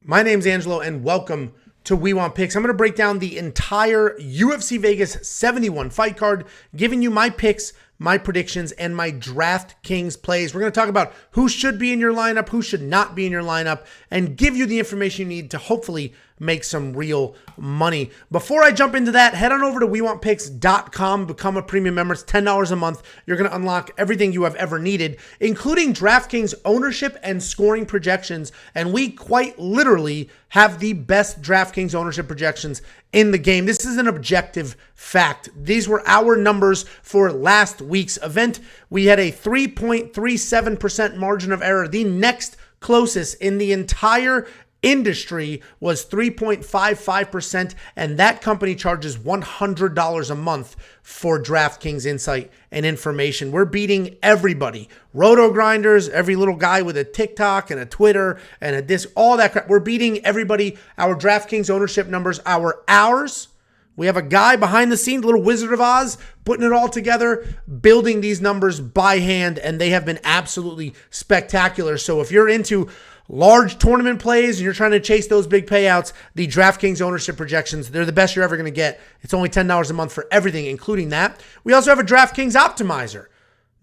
My name's Angelo, and welcome to We Want Picks. I'm going to break down the entire UFC Vegas 71 fight card, giving you my picks, my predictions, and my DraftKings plays. We're going to talk about who should be in your lineup, who should not be in your lineup, and give you the information you need to hopefully make some real money. Before I jump into that, head on over to WeWantPicks.com, become a premium member. It's $10 a month. You're going to unlock everything you have ever needed, including DraftKings ownership and scoring projections. And we quite literally have the best DraftKings ownership projections in the game. This is an objective fact. These were our numbers for last week's event. We had a 3.37% margin of error. The next closest in the entire industry was 3.55%, and that company charges $100 a month for DraftKings insight and information. We're beating everybody. Roto grinders, every little guy with a TikTok and a Twitter and a this, all that crap. We're beating everybody. Our DraftKings ownership numbers, ours. We have a guy behind the scenes, little Wizard of Oz, putting it all together, building these numbers by hand, and they have been absolutely spectacular. So if you're into large tournament plays and you're trying to chase those big payouts, the DraftKings ownership projections, they're the best you're ever going to get. It's only $10 a month for everything, including that. We also have a DraftKings optimizer.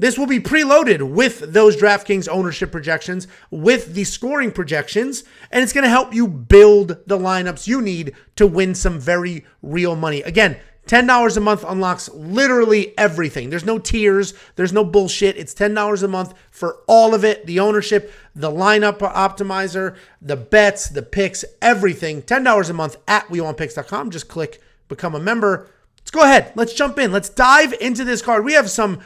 This will be preloaded with those DraftKings ownership projections, with the scoring projections, and it's going to help you build the lineups you need to win some very real money. Again, $10 a month unlocks literally everything. There's no tiers. There's no bullshit. It's $10 a month for all of it. The ownership, the lineup optimizer, the bets, the picks, everything. $10 a month at WeWantPicks.com. Just click become a member. Let's go ahead. Let's jump in. Let's dive into this card. We have some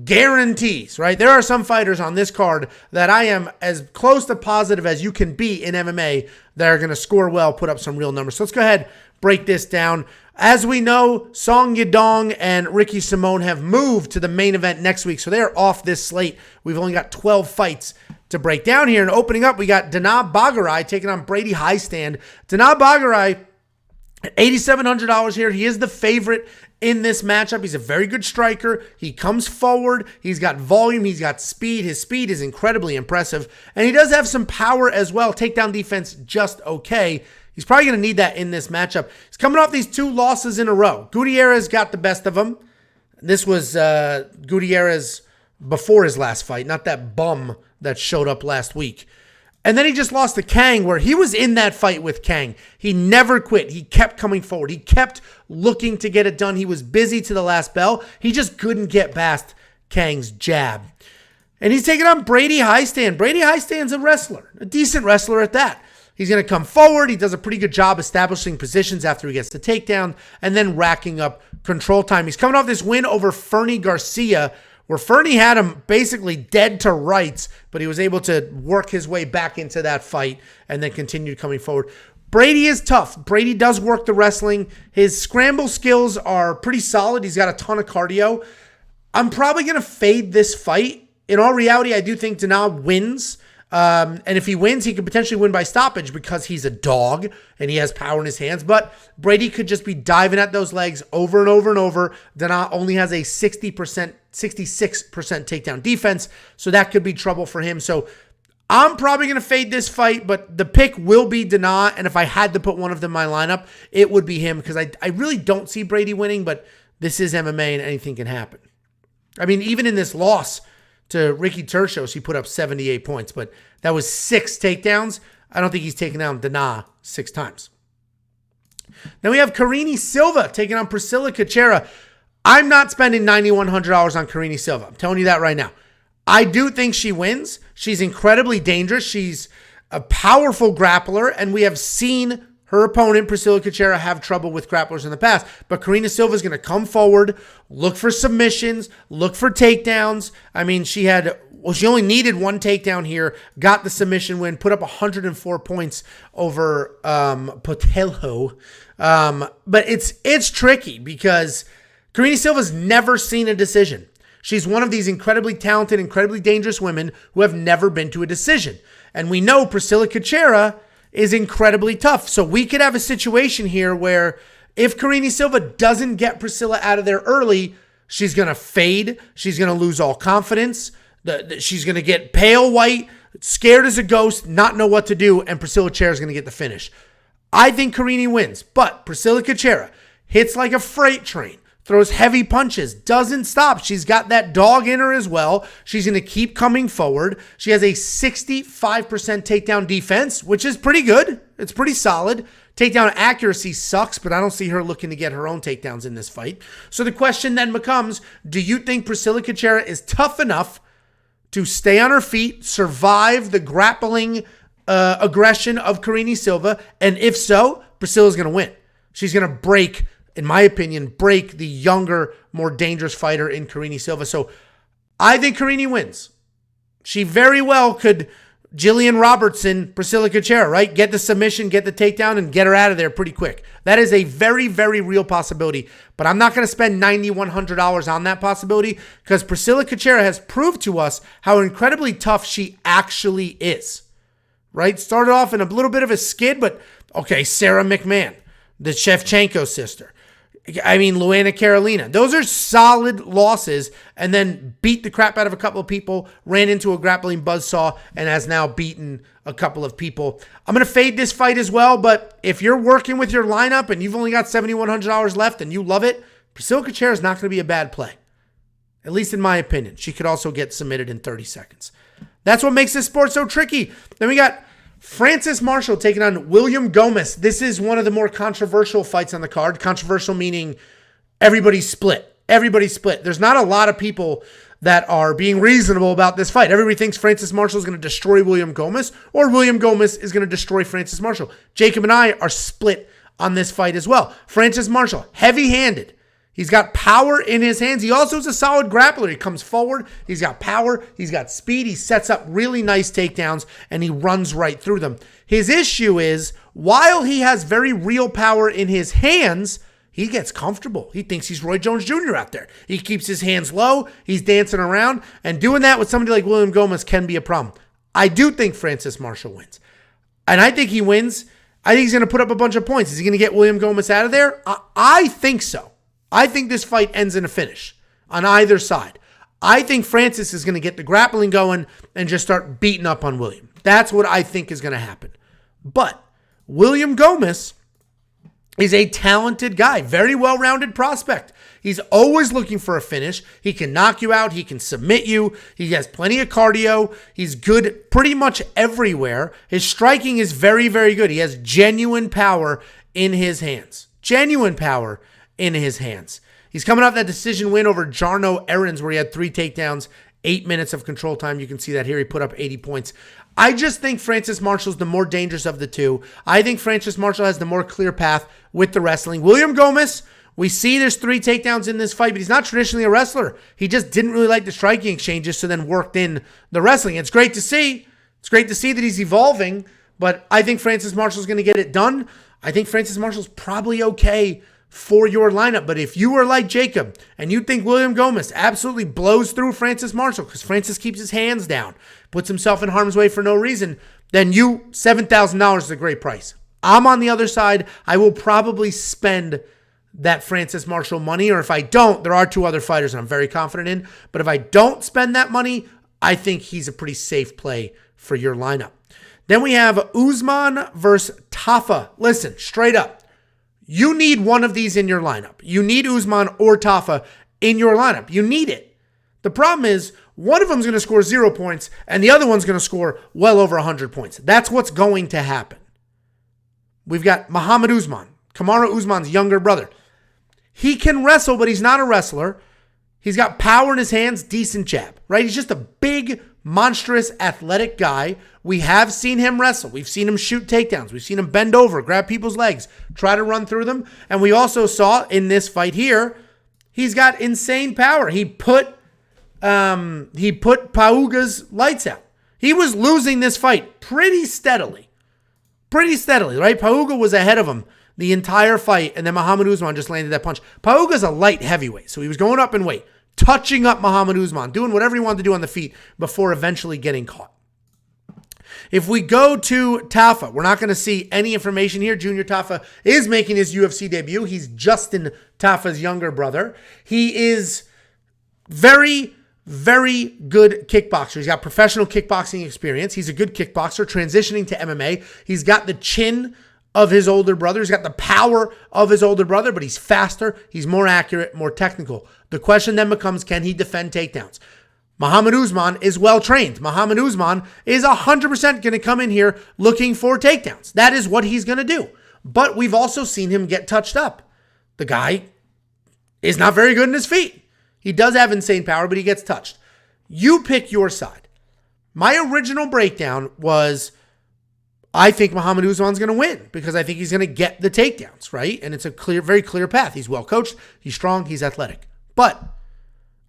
guarantees, right? There are some fighters on this card that I am as close to positive as you can be in MMA that are going to score well, put up some real numbers. So let's go ahead, break this down. As we know, Song Yadong and Ricky Simone have moved to the main event next week, so they're off this slate. We've only got 12 fights to break down here. And opening up, we got Danaa Batgerel taking on Brady Hiestand. Danaa Batgerel at $8,700 here. He is the favorite in this matchup. He's a very good striker. He comes forward. He's got volume. He's got speed. His speed is incredibly impressive. And he does have some power as well. Takedown defense, just okay. He's probably going to need that in this matchup. He's coming off these 2 losses in a row. Gutierrez got the best of him. This was Gutierrez before his last fight, not that bum that showed up last week. And then he just lost to Kang, where he was in that fight with Kang. He never quit. He kept coming forward. He kept looking to get it done. He was busy to the last bell. He just couldn't get past Kang's jab. And he's taking on Brady Hiestand. Brady Hiestand's a wrestler, a decent wrestler at that. He's going to come forward. He does a pretty good job establishing positions after he gets the takedown and then racking up control time. He's coming off this win over Fernie Garcia, where Fernie had him basically dead to rights, but he was able to work his way back into that fight and then continued coming forward. Brady is tough. Brady does work the wrestling. His scramble skills are pretty solid. He's got a ton of cardio. I'm probably going to fade this fight. In all reality, I do think Danaa wins. And if he wins, he could potentially win by stoppage because he's a dog and he has power in his hands. But Brady could just be diving at those legs over and over and over. Danaa only has a 66% takedown defense, so that could be trouble for him. So I'm probably going to fade this fight, but the pick will be Danaa. And if I had to put one of them in my lineup, it would be him because I really don't see Brady winning, but this is MMA and anything can happen. I mean, even in this loss to Ricky Tercios, he put up 78 points, but that was 6 takedowns. I don't think he's taken down Danaa 6 times. Then we have Karine Silva taking on Priscila Cachoeira. I'm not spending $9,100 on Karine Silva. I'm telling you that right now. I do think she wins. She's incredibly dangerous. She's a powerful grappler, and we have seen her opponent, Priscila Cachoeira, have trouble with grapplers in the past. But Karine Silva is going to come forward, look for submissions, look for takedowns. I mean, she only needed 1 takedown here, got the submission win, put up 104 points over Potelho. But it's tricky because Karine Silva's never seen a decision. She's one of these incredibly talented, incredibly dangerous women who have never been to a decision. And we know Priscila Cachoeira is incredibly tough. So we could have a situation here where if Karine Silva doesn't get Priscila out of there early, she's going to fade. She's going to lose all confidence. She's going to get pale white. scared as a ghost, not know what to do, and Priscila Cachoeira is going to get the finish. I think Karine wins, but Priscila Cachoeira hits like a freight train, throws heavy punches, doesn't stop. She's got that dog in her as well. She's going to keep coming forward. She has a 65% takedown defense, which is pretty good. It's pretty solid. Takedown accuracy sucks, but I don't see her looking to get her own takedowns in this fight. So the question then becomes, do you think Priscila Cachoeira is tough enough to stay on her feet, survive the grappling aggression of Karine Silva? And if so, Priscilla's going to win. She's going to break, in my opinion, break the younger, more dangerous fighter in Karine Silva. So I think Karine wins. She very well could Jillian Robertson, Priscila Cachoeira, right? Get the submission, get the takedown, and get her out of there pretty quick. That is a very, very real possibility. But I'm not going to spend $9,100 on that possibility because Priscila Cachoeira has proved to us how incredibly tough she actually is. Right? Started off in a little bit of a skid, but okay, Sarah McMahon, the Shevchenko sister. Luana Carolina. Those are solid losses, and then beat the crap out of a couple of people, ran into a grappling buzzsaw, and has now beaten a couple of people. I'm going to fade this fight as well, but if you're working with your lineup and you've only got $7,100 left and you love it, Priscila Cachoeira is not going to be a bad play. At least in my opinion. She could also get submitted in 30 seconds. That's what makes this sport so tricky. Then we got Francis Marshall taking on William Gomis. This is one of the more controversial fights on the card. Controversial meaning everybody's split. Everybody's split. There's not a lot of people that are being reasonable about this fight. Everybody thinks Francis Marshall is going to destroy William Gomis, or William Gomis is going to destroy Francis Marshall. Jacob and I are split on this fight as well. Francis Marshall, heavy-handed. He's got power in his hands. He also is a solid grappler. He comes forward. He's got power. He's got speed. He sets up really nice takedowns, and he runs right through them. His issue is, while he has very real power in his hands, he gets comfortable. He thinks he's Roy Jones Jr. out there. He keeps his hands low. He's dancing around, and doing that with somebody like William Gomis can be a problem. I do think Francis Marshall wins, and I think he wins. I think he's going to put up a bunch of points. Is he going to get William Gomis out of there? I think so. I think this fight ends in a finish on either side. I think Francis is going to get the grappling going and just start beating up on William. That's what I think is going to happen. But William Gomis is a talented guy, very well-rounded prospect. He's always looking for a finish. He can knock you out. He can submit you. He has plenty of cardio. He's good pretty much everywhere. His striking is very, very good. He has genuine power in his hands. Genuine power in his hands. He's coming off that decision win over Jarno Aarons where he had 3 takedowns, 8 minutes of control time. You can see that here. He put up 80 points. I just think Francis Marshall's the more dangerous of the two. I think Francis Marshall has the more clear path with the wrestling. William Gomis, we see there's 3 takedowns in this fight, but he's not traditionally a wrestler. He just didn't really like the striking exchanges, so then worked in the wrestling. It's great to see. It's great to see that he's evolving, but I think Francis Marshall's going to get it done. I think Francis Marshall's probably okay for your lineup. But if you are like Jacob and you think William Gomis absolutely blows through Francis Marshall because Francis keeps his hands down, puts himself in harm's way for no reason, then $7,000 is a great price. I'm on the other side. I will probably spend that Francis Marshall money, or if I don't, there are 2 other fighters I'm very confident in. But if I don't spend that money, I think he's a pretty safe play for your lineup. Then we have Usman versus Tafa. Listen, straight up. You need one of these in your lineup. You need Usman or Tafa in your lineup. You need it. The problem is, one of them is going to score 0 points, and the other one's going to score well over 100 points. That's what's going to happen. We've got Mohammed Usman, Kamaru Usman's younger brother. He can wrestle, but he's not a wrestler. He's got power in his hands, decent jab, right? He's just a big, monstrous, athletic guy. We have seen him wrestle. We've seen him shoot takedowns. We've seen him bend over, grab people's legs, try to run through them. And we also saw in this fight here, he's got insane power. He put Pauga's lights out. He was losing this fight pretty steadily, right? Pauga was ahead of him the entire fight, and then Mohammed Usman just landed that punch. Pauga's a light heavyweight, so he was going up in weight, touching up Mohammed Usman, doing whatever he wanted to do on the feet before eventually getting caught. If we go to Tafa, we're not going to see any information here. Junior Tafa is making his UFC debut. He's Justin Tafa's younger brother. He is very, very good kickboxer. He's got professional kickboxing experience. He's a good kickboxer, transitioning to MMA. He's got the chin of his older brother. He's got the power of his older brother, but he's faster. He's more accurate, more technical. The question then becomes, can he defend takedowns? Mohammed Usman is well-trained. Mohammed Usman is 100% going to come in here looking for takedowns. That is what he's going to do. But we've also seen him get touched up. The guy is not very good in his feet. He does have insane power, but he gets touched. You pick your side. My original breakdown was, I think Mohammed Usman's going to win because I think he's going to get the takedowns, right? And it's a very clear path. He's well coached, he's strong, he's athletic. But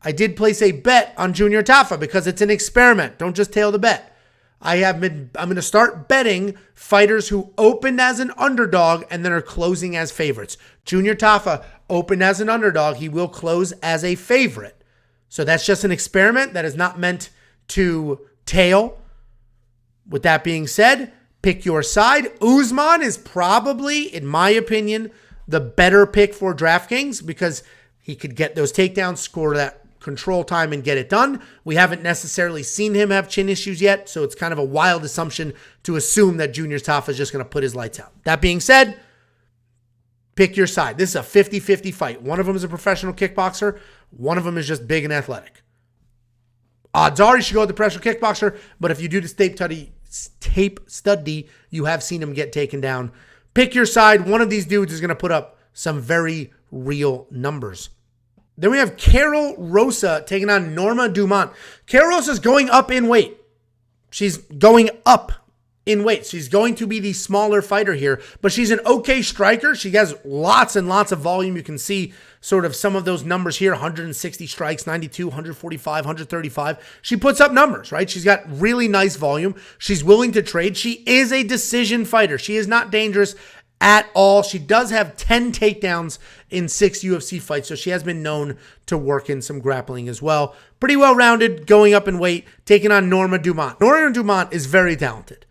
I did place a bet on Junior Tafa because it's an experiment. Don't just tail the bet. I'm going to start betting fighters who opened as an underdog and then are closing as favorites. Junior Tafa opened as an underdog. He will close as a favorite. So that's just an experiment that is not meant to tail. With that being said, pick your side. Usman is probably, in my opinion, the better pick for DraftKings because he could get those takedowns, score that control time, and get it done. We haven't necessarily seen him have chin issues yet, so it's kind of a wild assumption to assume that Junior Tafa is just going to put his lights out. That being said, pick your side. This is a 50-50 fight. One of them is a professional kickboxer. One of them is just big and athletic. Odds are you should go with the professional kickboxer, but if you do the tape study, you have seen him get taken down. Pick your side. One of these dudes is going to put up some very real numbers. Then we have Karol Rosa taking on Norma Dumont. Karol Rosa is going up in weight. She's going up in weight. She's going to be the smaller fighter here, but she's an okay striker. She has lots and lots of volume. You can see sort of some of those numbers here, 160 strikes, 92, 145, 135. She puts up numbers, right? She's got really nice volume. She's willing to trade. She is a decision fighter. She is not dangerous at all. She does have 10 takedowns in 6 UFC fights, so she has been known to work in some grappling as well. Pretty well-rounded, going up in weight, taking on Norma Dumont. Norma Dumont is very talented.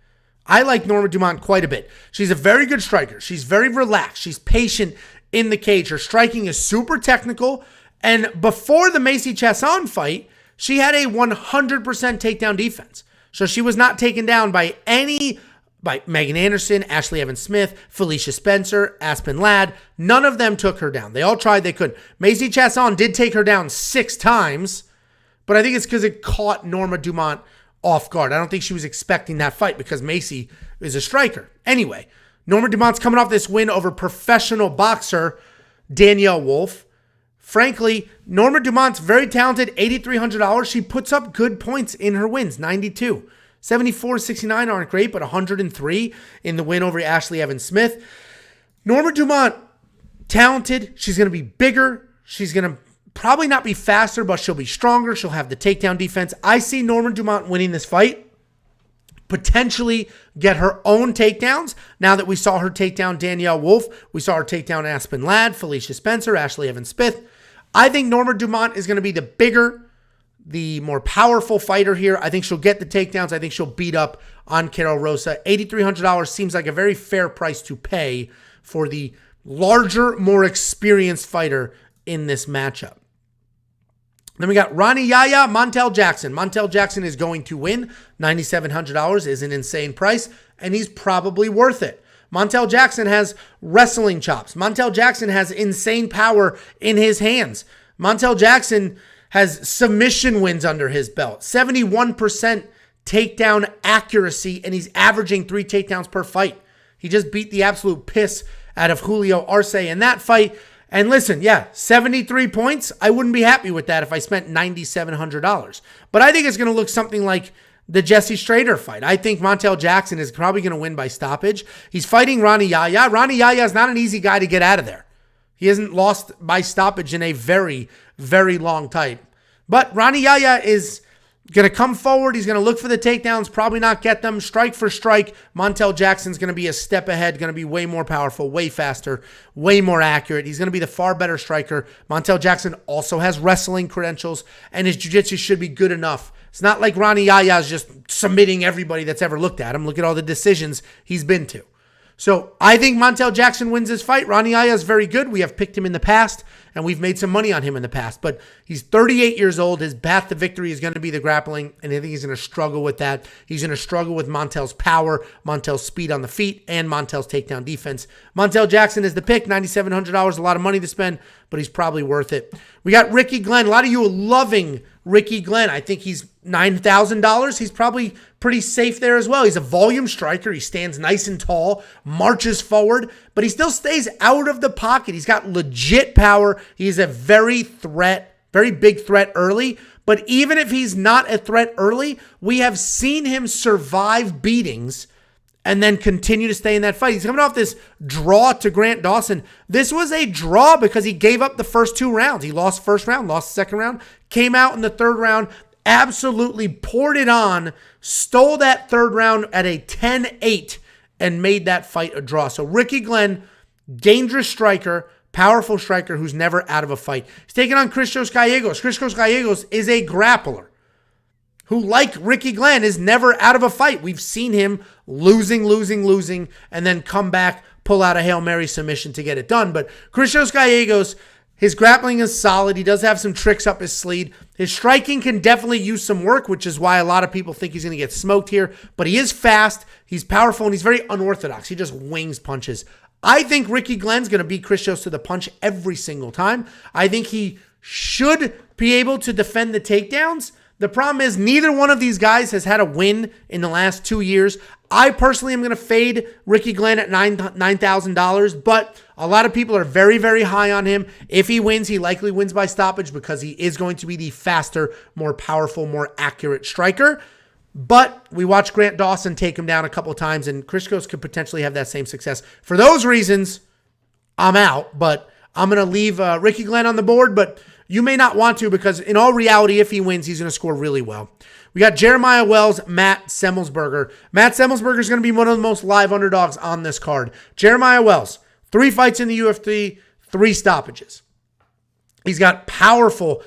I like Norma Dumont quite a bit. She's a very good striker. She's very relaxed. She's patient in the cage. Her striking is super technical, and before the Macy Chiasson fight, she had a 100% takedown defense. So she was not taken down by Megan Anderson, Ashley Evans-Smith, Felicia Spencer, Aspen Ladd. None of them took her down. They all tried, they couldn't. Macy Chiasson did take her down 6 times, but I think it's because it caught Norma Dumont off guard. I don't think she was expecting that fight because Macy is a striker. Anyway, Norma Dumont's coming off this win over professional boxer Danielle Wolf. Frankly, Norma Dumont's very talented, $8,300. She puts up good points in her wins, 92. 74, 69 aren't great, but 103 in the win over Ashley Evans-Smith. Norma Dumont, talented. She's going to be bigger. She's going to probably not be faster, but she'll be stronger. She'll have the takedown defense. I see Norma Dumont winning this fight. Potentially get her own takedowns. Now that we saw her take down Danielle Wolf, we saw her take down Aspen Ladd, Felicia Spencer, Ashley Evans-Smith. I think Norma Dumont is going to be the bigger, the more powerful fighter here. I think she'll get the takedowns. I think she'll beat up on Karol Rosa. $8,300 seems like a very fair price to pay for the larger, more experienced fighter in this matchup. Then we got Rani Yahya, Montel Jackson. Montel Jackson is going to win. $9,700 is an insane price, and he's probably worth it. Montel Jackson has wrestling chops. Montel Jackson has insane power in his hands. Montel Jackson has submission wins under his belt. 71% takedown accuracy, and he's averaging 3 takedowns per fight. He just beat the absolute piss out of Julio Arce in that fight. And listen, 73 points. I wouldn't be happy with that if I spent $9,700. But I think it's going to look something like the Jesse Strader fight. I think Montel Jackson is probably going to win by stoppage. He's fighting Rani Yahya. Rani Yahya is not an easy guy to get out of there. He hasn't lost by stoppage in a very, very long time. But Rani Yahya is going to come forward. He's going to look for the takedowns, probably not get them. Strike for strike, Montel Jackson's going to be a step ahead, going to be way more powerful, way faster, way more accurate. He's going to be the far better striker. Montel Jackson also has wrestling credentials, and his jiu-jitsu should be good enough. It's not like Rani Yahya is just submitting everybody that's ever looked at him. Look at all the decisions he's been to. So I think Montel Jackson wins this fight. Rani Yahya is very good. We have picked him in the past, and we've made some money on him in the past. But he's 38 years old. His path to victory is going to be the grappling, and I think he's going to struggle with that. He's going to struggle with Montel's power, Montel's speed on the feet, and Montel's takedown defense. Montel Jackson is the pick, $9,700, a lot of money to spend, but he's probably worth it. We got Ricky Glenn. A lot of you are loving Ricky Glenn. I think he's $9,000. He's probably pretty safe there as well. He's a volume striker. He stands nice and tall, marches forward, but he still stays out of the pocket. He's got legit power. He's a very big threat early. But even if he's not a threat early, we have seen him survive beatings and then continue to stay in that fight. He's coming off this draw to Grant Dawson. This was a draw because he gave up the first 2 rounds. He lost first round, lost the second round, came out in the third round, absolutely poured it on, stole that third round at a 10-8 and made that fight a draw. So Ricky Glenn, dangerous striker, powerful striker who's never out of a fight. He's taking on Christos Giagos. Christos Giagos is a grappler who, like Ricky Glenn, is never out of a fight. We've seen him losing, and then come back, pull out a Hail Mary submission to get it done. But Christos Giagos, his grappling is solid. He does have some tricks up his sleeve. His striking can definitely use some work, which is why a lot of people think he's going to get smoked here. But he is fast, he's powerful, and he's very unorthodox. He just wings punches. I think Ricky Glenn's going to beat Christos to the punch every single time. I think he should be able to defend the takedowns. The problem is neither one of these guys has had a win in the last 2 years. I personally am going to fade Ricky Glenn at $9,000, but a lot of people are very, very high on him. If he wins, he likely wins by stoppage because he is going to be the faster, more powerful, more accurate striker. But we watched Grant Dawson take him down a couple of times, and Christos could potentially have that same success. For those reasons, I'm out, but I'm going to leave Ricky Glenn on the board, but you may not want to because in all reality, if he wins, he's going to score really well. We got Jeremiah Wells, Matt Semelsberger. Matt Semelsberger is going to be one of the most live underdogs on this card. Jeremiah Wells, 3 fights in the UFC, 3 stoppages. He's got powerful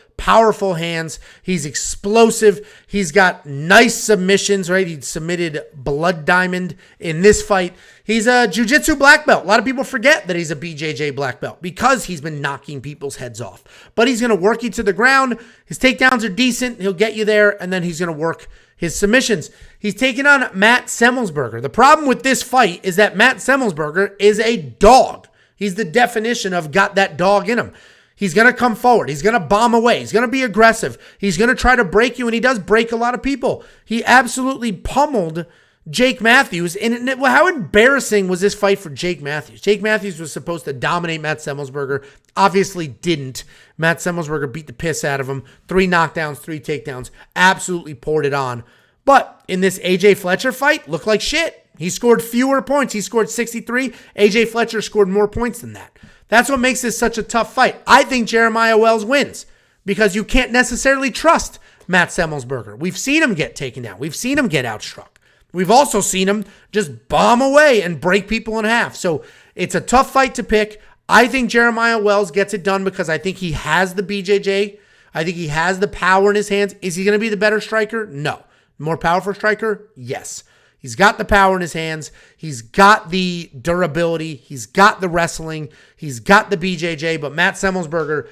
hands. He's explosive. He's got nice submissions, right? He submitted Blood Diamond in this fight. He's a jiu-jitsu black belt. A lot of people forget that he's a BJJ black belt because he's been knocking people's heads off. But he's going to work you to the ground. His takedowns are decent. He'll get you there, and then he's going to work his submissions. He's taking on Matt Semelsberger. The problem with this fight is that Matt Semelsberger is a dog. He's the definition of got that dog in him. He's going to come forward. He's going to bomb away. He's going to be aggressive. He's going to try to break you, and he does break a lot of people. He absolutely pummeled Jake Matthews. And how embarrassing was this fight for Jake Matthews? Jake Matthews was supposed to dominate Matt Semelsberger. Obviously didn't. Matt Semelsberger beat the piss out of him. 3 knockdowns, 3 takedowns. Absolutely poured it on. But in this AJ Fletcher fight, looked like shit. He scored fewer points. He scored 63. AJ Fletcher scored more points than that. That's what makes this such a tough fight. I think Jeremiah Wells wins because you can't necessarily trust Matt Semelsberger. We've seen him get taken down. We've seen him get outstruck. We've also seen him just bomb away and break people in half. So it's a tough fight to pick. I think Jeremiah Wells gets it done because I think he has the BJJ. I think he has the power in his hands. Is he going to be the better striker? No. More powerful striker? Yes. He's got the power in his hands. He's got the durability. He's got the wrestling. He's got the BJJ. But Matt Semelsberger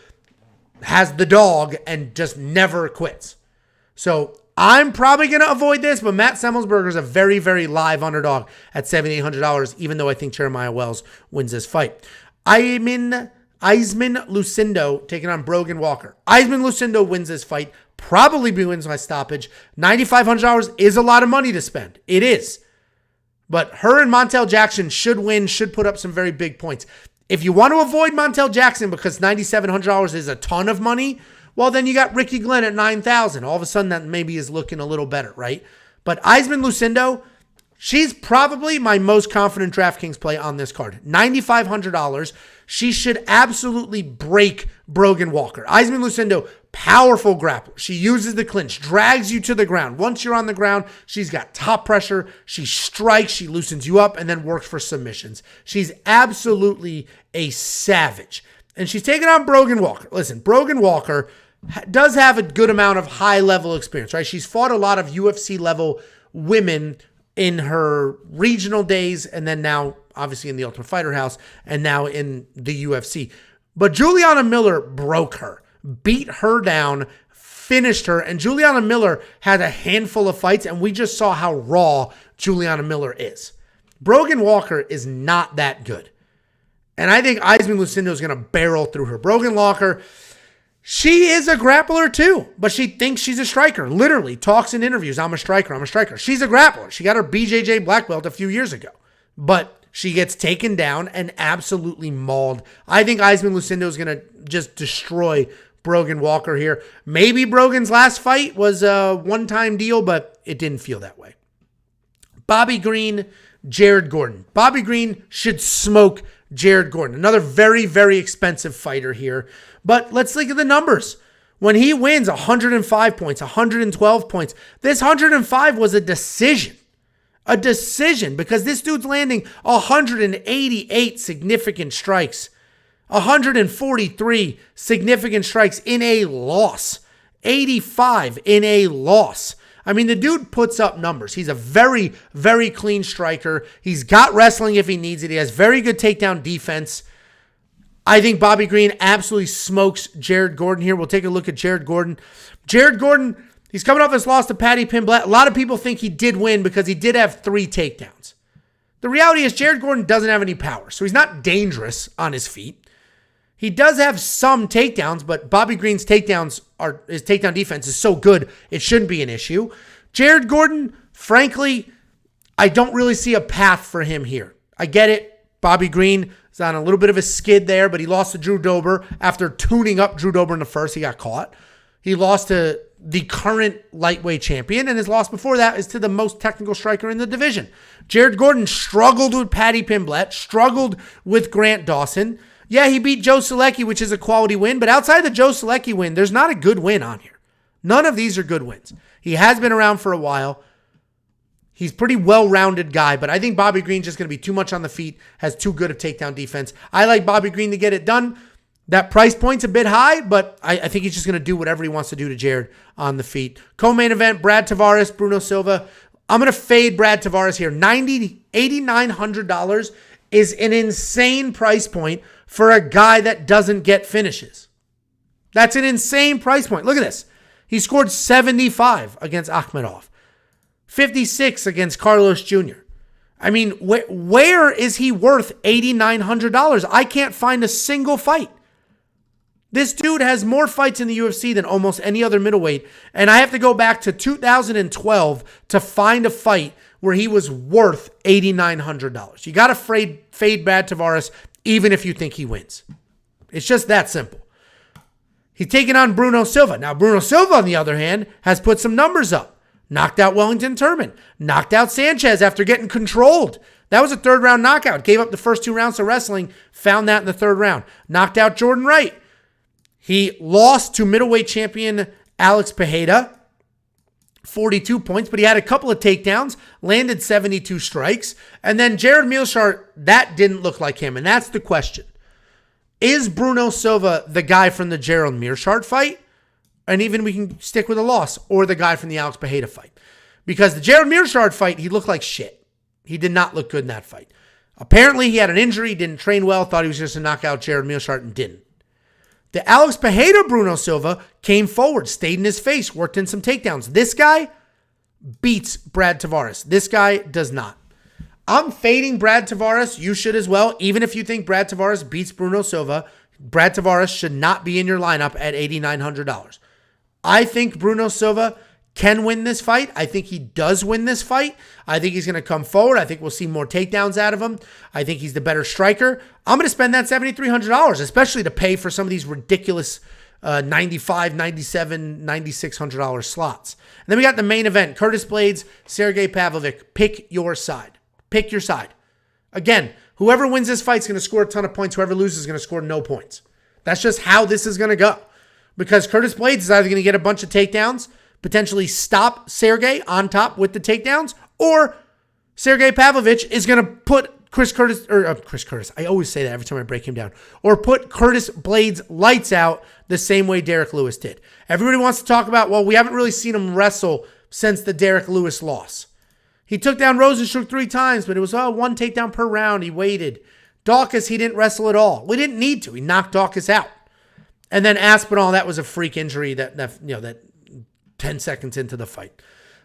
has the dog and just never quits. So I'm probably going to avoid this, but Matt Semelsberger is a very, very live underdog at $7,800, even though I think Jeremiah Wells wins this fight. Iasmin Lucindo taking on Brogan Walker. Iasmin Lucindo wins this fight. Probably wins by stoppage. $9,500 is a lot of money to spend. It is. But her and Montel Jackson should win, should put up some very big points. If you want to avoid Montel Jackson because $9,700 is a ton of money, well, then you got Ricky Glenn at $9,000. All of a sudden, that maybe is looking a little better, right? But Iasmin Lucindo, she's probably my most confident DraftKings play on this card. $9,500. She should absolutely break Brogan Walker. Iasmin Lucindo, powerful grappler. She uses the clinch, drags you to the ground. Once you're on the ground, she's got top pressure. She strikes, she loosens you up, and then works for submissions. She's absolutely a savage. And she's taking on Brogan Walker. Listen, Brogan Walker does have a good amount of high-level experience, right? She's fought a lot of UFC-level women in her regional days, and then now, obviously, in the Ultimate Fighter House, and now in the UFC. But Juliana Miller broke her, beat her down, finished her, and Juliana Miller had a handful of fights, and we just saw how raw Juliana Miller is. Brogan Walker is not that good. And I think Iasmin Lucindo is going to barrel through her. Brogan Walker, she is a grappler too, but she thinks she's a striker. Literally talks in interviews, I'm a striker, I'm a striker. She's a grappler. She got her BJJ black belt a few years ago. But she gets taken down and absolutely mauled. I think Iasmin Lucindo is going to just destroy Brogan Walker here. Maybe Brogan's last fight was a one-time deal, but it didn't feel that way. Bobby Green, Jared Gordon. Bobby Green should smoke Jared Gordon. Another very, very expensive fighter here. But let's look at the numbers. When he wins 105 points, 112 points, this 105 was a decision. A decision because this dude's landing 188 significant strikes. 143 significant strikes in a loss. 85 in a loss. I mean, the dude puts up numbers. He's a very, very clean striker. He's got wrestling if he needs it. He has very good takedown defense. I think Bobby Green absolutely smokes Jared Gordon here. We'll take a look at Jared Gordon. Jared Gordon, he's coming off his loss to Paddy Pimblett. A lot of people think he did win because he did have 3 takedowns. The reality is Jared Gordon doesn't have any power, so he's not dangerous on his feet. He does have some takedowns, but Bobby Green's his takedown defense is so good, it shouldn't be an issue. Jared Gordon, frankly, I don't really see a path for him here. I get it. Bobby Green is on a little bit of a skid there, but he lost to Drew Dober after tuning up Drew Dober in the first. He got caught. He lost to the current lightweight champion, and his loss before that is to the most technical striker in the division. Jared Gordon struggled with Paddy Pimblett, struggled with Grant Dawson. Yeah, he beat Joe Selecki, which is a quality win, but outside the Joe Selecki win, there's not a good win on here. None of these are good wins. He has been around for a while. He's a pretty well-rounded guy, but I think Bobby Green's just going to be too much on the feet, has too good of takedown defense. I like Bobby Green to get it done. That price point's a bit high, but I think he's just going to do whatever he wants to do to Jared on the feet. Co-main event, Brad Tavares, Bruno Silva. I'm going to fade Brad Tavares here. $8,900 is an insane price point for a guy that doesn't get finishes. That's an insane price point. Look at this. He scored 75 against Akhmedov, 56 against Carlos Jr. I mean, where is he worth $8,900? I can't find a single fight. This dude has more fights in the UFC than almost any other middleweight, and I have to go back to 2012 to find a fight where he was worth $8,900. You got to fade Brad Tavares even if you think he wins. It's just that simple. He's taking on Bruno Silva. Now, Bruno Silva, on the other hand, has put some numbers up. Knocked out Wellington Turman. Knocked out Sanchez after getting controlled. That was a third-round knockout. Gave up the first 2 rounds of wrestling. Found that in the third round. Knocked out Jordan Wright. He lost to middleweight champion Alex Pereira. 42 points, but he had a couple of takedowns, landed 72 strikes. And then Jared Mearshart, that didn't look like him. And that's the question. Is Bruno Silva the guy from the Gerald Mearshart fight? And even we can stick with a loss, or the guy from the Alex Pereira fight. Because the Jared Mearshart fight, he looked like shit. He did not look good in that fight. Apparently, he had an injury, didn't train well, thought he was just going to knock out Jared Mearshart and didn't. The Alex Pereira Bruno Silva came forward, stayed in his face, worked in some takedowns. This guy beats Brad Tavares. This guy does not. I'm fading Brad Tavares. You should as well. Even if you think Brad Tavares beats Bruno Silva, Brad Tavares should not be in your lineup at $8,900. I think Bruno Silva can win this fight. I think he does win this fight. I think he's going to come forward. I think we'll see more takedowns out of him. I think he's the better striker. I'm going to spend that $7,300, especially to pay for some of these ridiculous $9,500, $9,700, $9,600 slots. And then we got the main event, Curtis Blaydes, Sergey Pavlovich. Pick your side. Pick your side. Again, whoever wins this fight is going to score a ton of points. Whoever loses is going to score no points. That's just how this is going to go. Because Curtis Blaydes is either going to get a bunch of takedowns, potentially stop Sergey on top with the takedowns, or Sergey Pavlovich is going to put Chris Curtis. I always say that every time I break him down. Or put Curtis Blaydes lights out the same way Derek Lewis did. Everybody wants to talk about, well, we haven't really seen him wrestle since the Derek Lewis loss. He took down Rosenstruck 3 times, but it was one takedown per round. He waited. Daukaus, he didn't wrestle at all. We didn't need to. He knocked Daukaus out. And then Aspinall, that was a freak injury that 10 seconds into the fight.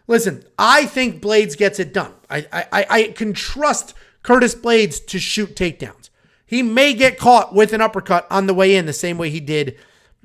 Listen, I think Blaydes gets it done. I can trust Curtis Blaydes to shoot takedowns. He may get caught with an uppercut on the way in, the same way he did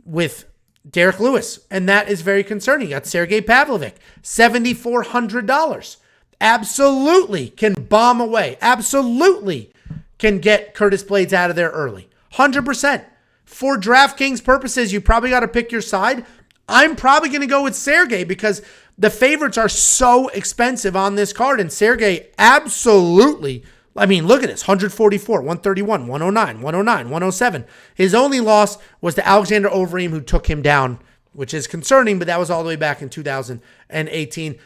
with Derek Lewis. And that is very concerning. You got Sergey Pavlovich, $7,400. Absolutely can bomb away. Absolutely can get Curtis Blaydes out of there early. 100%. For DraftKings purposes, you probably got to pick your side. I'm probably going to go with Sergey because the favorites are so expensive on this card. And Sergey absolutely, I mean, look at this. 144, 131, 109, 109, 107. His only loss was to Alexander Overeem, who took him down, which is concerning, but that was all the way back in 2018.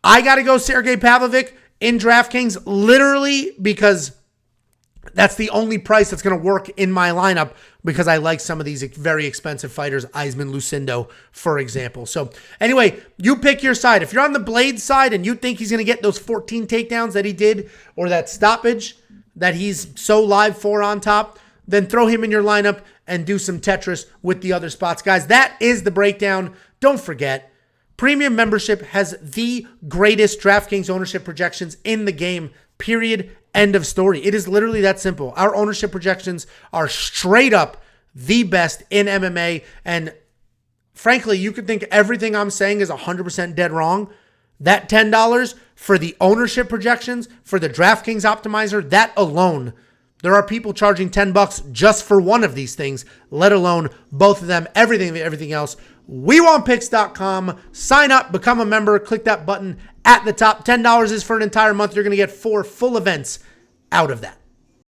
I got to go Sergey Pavlovich in DraftKings literally because that's the only price that's going to work in my lineup because I like some of these very expensive fighters, Iasmin, Lucindo, for example. So anyway, you pick your side. If you're on the Blaydes side and you think he's going to get those 14 takedowns that he did or that stoppage that he's so live for on top, then throw him in your lineup and do some Tetris with the other spots. Guys, that is the breakdown. Don't forget, premium membership has the greatest DraftKings ownership projections in the game, period. End of story. It is literally that simple. Our ownership projections are straight up the best in MMA. And frankly, you could think everything I'm saying is 100% dead wrong. That $10 for the ownership projections, for the DraftKings optimizer, that alone, there are people charging $10 just for one of these things, let alone both of them, everything else. WeWantPicks.com. Sign up, become a member, click that button at the top. $10 is for an entire month. You're going to get 4 full events out of that.